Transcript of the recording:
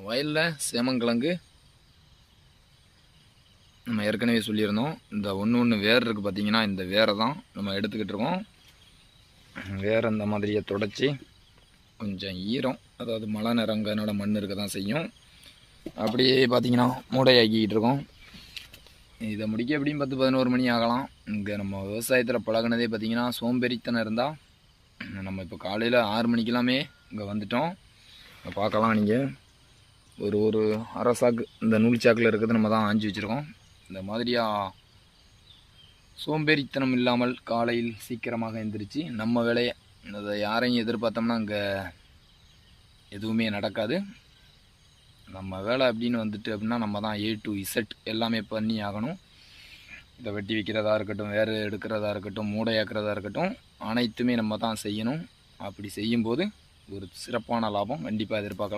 வயலில் சேமங்கிழங்கு நம்ம ஏற்கனவே சொல்லியிருந்தோம். இந்த ஒன்று வேர் இருக்குது பார்த்திங்கன்னா, இந்த வேரை தான் நம்ம எடுத்துக்கிட்டு இருக்கோம். வேர் இந்த மாதிரியை தொடச்சி கொஞ்சம் ஈரம், அதாவது மழை நிறங்கனால மண் இருக்க தான் செய்யும். அப்படியே பார்த்திங்கன்னா மூடையாக்கிக்கிட்டு இருக்கோம். இதை முடிக்க எப்படியும் 10-11 மணி ஆகலாம். இங்கே நம்ம விவசாயத்தில் பழகினதே பார்த்திங்கன்னா சோம்பேறித்தனம் இருந்தால் நம்ம இப்போ காலையில் 6 மணிக்கெல்லாமே இங்கே வந்துட்டோம். பார்க்கலாம் நீங்கள் ஒரு அரை சாக்கு இந்த நூல் சாக்கில் இருக்கிறது நம்ம தான் ஆஞ்சி வச்சுருக்கோம். இந்த மாதிரியாக சோம்பேறித்தனம் இல்லாமல் காலையில் சீக்கிரமாக எழுந்திரிச்சு நம்ம வேலையை, அதை யாரையும் எதிர்பார்த்தோம்னா அங்கே எதுவுமே நடக்காது. நம்ம வேலை அப்படின்னு வந்துட்டு அப்படின்னா நம்ம தான் A to Z எல்லாமே பண்ணி ஆகணும். இதை வெட்டி வைக்கிறதா இருக்கட்டும், வேறு எடுக்கிறதா இருக்கட்டும், மூடையாக்கிறதா இருக்கட்டும், அனைத்துமே நம்ம தான் செய்யணும். அப்படி செய்யும்போது ஒரு சிறப்பான லாபம் கண்டிப்பாக எதிர்பார்க்கலாம்.